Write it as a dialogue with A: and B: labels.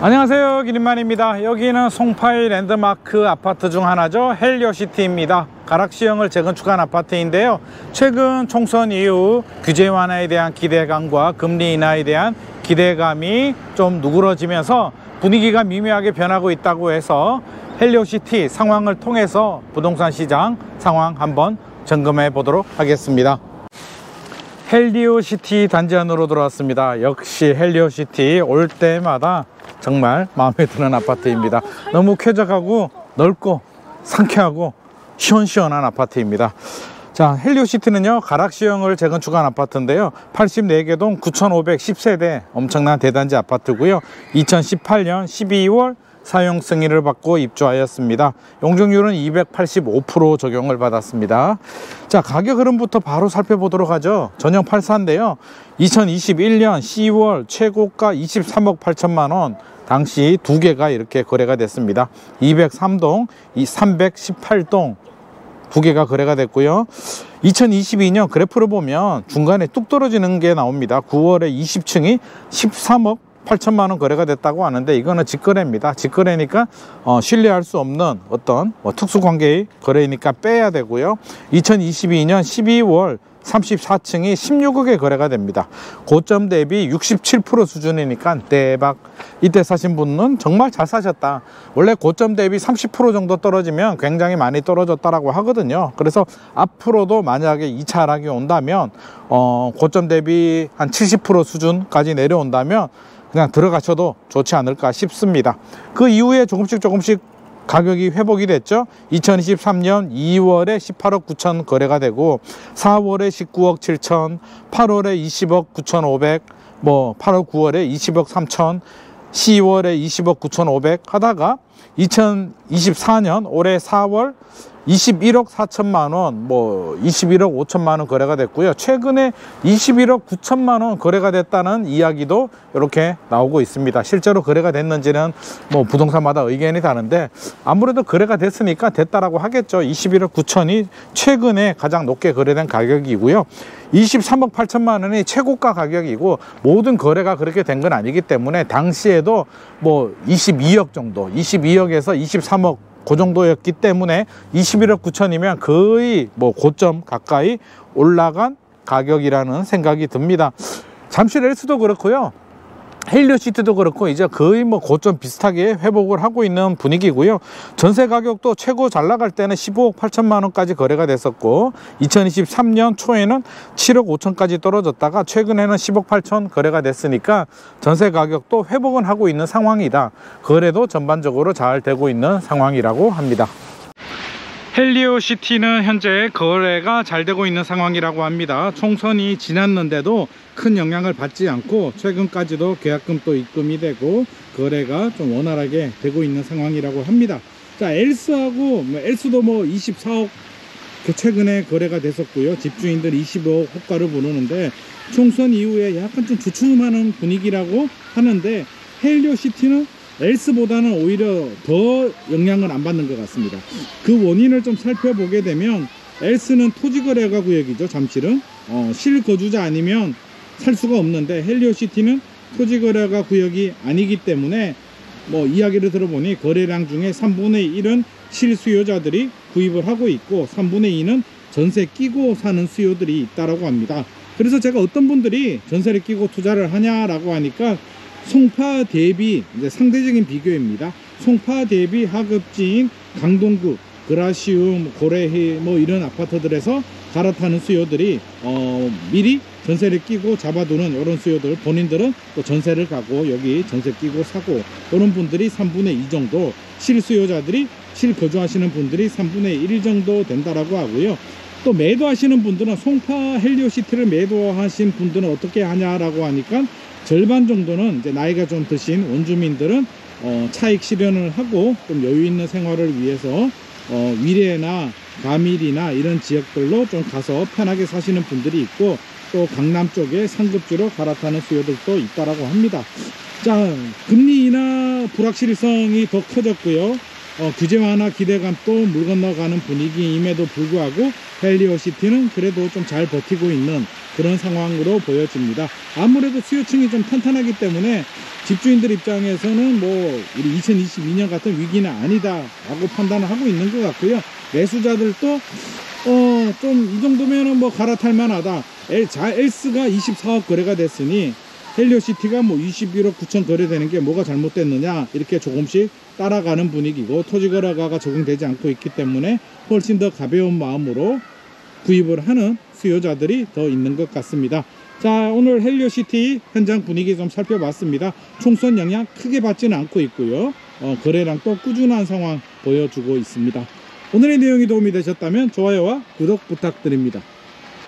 A: 안녕하세요, 기린만입니다. 여기는 송파의 랜드마크 아파트 중 하나죠. 헬리오시티입니다. 가락시형을 재건축한 아파트인데요, 최근 총선 이후 규제 완화에 대한 기대감과 금리 인하에 대한 기대감이 좀 누그러지면서 분위기가 미묘하게 변하고 있다고 해서 헬리오시티 상황을 통해서 부동산 시장 상황 한번 점검해 보도록 하겠습니다. 헬리오시티 단지 안으로 들어왔습니다. 역시 헬리오시티 올 때마다 정말 마음에 드는 아파트입니다. 너무 쾌적하고 넓고 상쾌하고 시원시원한 아파트입니다. 자, 헬리오시티는요, 가락시형을 재건축한 아파트인데요, 84개 동 9,510세대 엄청난 대단지 아파트고요, 2018년 12월 사용 승인을 받고 입주하였습니다. 용적률은 285% 적용을 받았습니다. 자, 가격 흐름부터 바로 살펴보도록 하죠. 전용 84인데요, 2021년 10월 최고가 23억 8천만 원, 당시 두 개가 이렇게 거래가 됐습니다. 203동, 318동 두 개가 거래가 됐고요. 2022년 그래프를 보면 중간에 뚝 떨어지는 게 나옵니다. 9월에 20층이 13억 8천만 원 거래가 됐다고 하는데, 이거는 직거래입니다. 직거래니까 신뢰할 수 없는 어떤 특수관계의 거래니까 빼야 되고요. 2022년 12월 34층이 16억에 거래가 됩니다. 고점 대비 67% 수준이니까 대박. 이때 사신 분은 정말 잘 사셨다. 원래 고점 대비 30% 정도 떨어지면 굉장히 많이 떨어졌다라고 하거든요. 그래서 앞으로도 만약에 2차 하락이 온다면 고점 대비 한 70% 수준까지 내려온다면 그냥 들어가셔도 좋지 않을까 싶습니다. 그 이후에 조금씩 가격이 회복이 됐죠. 2023년 2월에 18억 9천 거래가 되고, 4월에 19억 7천, 8월에 20억 9,500, 8월 9월에 20억 3천, 10월에 20억 9,500 하다가 2024년 올해 4월 21억 4천만 원, 21억 5천만 원 거래가 됐고요. 최근에 21억 9천만 원 거래가 됐다는 이야기도 이렇게 나오고 있습니다. 실제로 거래가 됐는지는 부동산마다 의견이 다른데, 아무래도 거래가 됐으니까 됐다라고 하겠죠. 21억 9천이 최근에 가장 높게 거래된 가격이고요. 23억 8천만 원이 최고가 가격이고, 모든 거래가 그렇게 된 건 아니기 때문에 당시에도 22억 정도, 22억에서 23억 그 정도였기 때문에 21억 9천이면 거의 고점 가까이 올라간 가격이라는 생각이 듭니다. 잠실 헬스도 그렇고요, 헬리오시티도 그렇고 이제 거의 고점 비슷하게 회복을 하고 있는 분위기고요. 전세 가격도 최고 잘 나갈 때는 15억 8천만 원까지 거래가 됐었고, 2023년 초에는 7억 5천까지 떨어졌다가 최근에는 10억 8천 거래가 됐으니까 전세 가격도 회복은 하고 있는 상황이다. 거래도 전반적으로 잘 되고 있는 상황이라고 합니다. 헬리오시티는 현재 거래가 잘 되고 있는 상황이라고 합니다. 총선이 지났는데도 큰 영향을 받지 않고 최근까지도 계약금도 입금이 되고 거래가 좀 원활하게 되고 있는 상황이라고 합니다. 자, 엘스하고 엘스도 24억 최근에 거래가 됐었고요. 집주인들 25억 호가를 부르는데 총선 이후에 약간 좀 주춤하는 분위기라고 하는데, 헬리오시티는 엘스보다는 오히려 더 영향을 안 받는 것 같습니다. 그 원인을 좀 살펴보게 되면, 엘스는 토지거래가 구역이죠. 잠실은 실거주자 아니면 살 수가 없는데, 헬리오시티는 토지거래가 구역이 아니기 때문에 이야기를 들어보니 거래량 중에 3분의 1은 실수요자들이 구입을 하고 있고 3분의 2는 전세 끼고 사는 수요들이 있다라고 합니다. 그래서 제가 어떤 분들이 전세를 끼고 투자를 하냐라고 하니까, 송파 대비 이제 상대적인 비교입니다. 송파 대비 하급지인 강동구, 그라시움, 고래희 이런 아파트들에서 갈아타는 수요들이 미리 전세를 끼고 잡아두는 이런 수요들, 본인들은 또 전세를 가고 여기 전세 끼고 사고, 이런 분들이 3분의 2 정도, 실수요자들이 실거주하시는 분들이 3분의 1 정도 된다라고 하고요. 또 매도하시는 분들은, 송파 헬리오시티를 매도하신 분들은 어떻게 하냐라고 하니까, 절반 정도는 이제 나이가 좀 드신 원주민들은 차익 실현을 하고 좀 여유 있는 생활을 위해서 위례나 가밀이나 이런 지역들로 좀 가서 편하게 사시는 분들이 있고, 또 강남 쪽에 상급지로 갈아타는 수요들도 있다라고 합니다. 자, 금리 인하 불확실성이 더 커졌고요. 규제 완화 기대감도 물 건너가는 분위기임에도 불구하고 헬리오시티는 그래도 좀 잘 버티고 있는 그런 상황으로 보여집니다. 아무래도 수요층이 좀 탄탄하기 때문에 집주인들 입장에서는 뭐 우리 2022년 같은 위기는 아니다라고 판단을 하고 있는 것 같고요. 매수자들도 좀 이 정도면은 뭐 갈아탈 만하다. 엘스가 24억 거래가 됐으니 헬리오시티가 뭐 21억 9천 거래되는 게 뭐가 잘못됐느냐, 이렇게 조금씩 따라가는 분위기고, 토지거래가가 적용되지 않고 있기 때문에 훨씬 더 가벼운 마음으로 구입을 하는 수요자들이 더 있는 것 같습니다. 자, 오늘 헬리오시티 현장 분위기 좀 살펴봤습니다. 총선 영향 크게 받지는 않고 있고요. 거래량 또 꾸준한 상황 보여주고 있습니다. 오늘의 내용이 도움이 되셨다면 좋아요와 구독 부탁드립니다.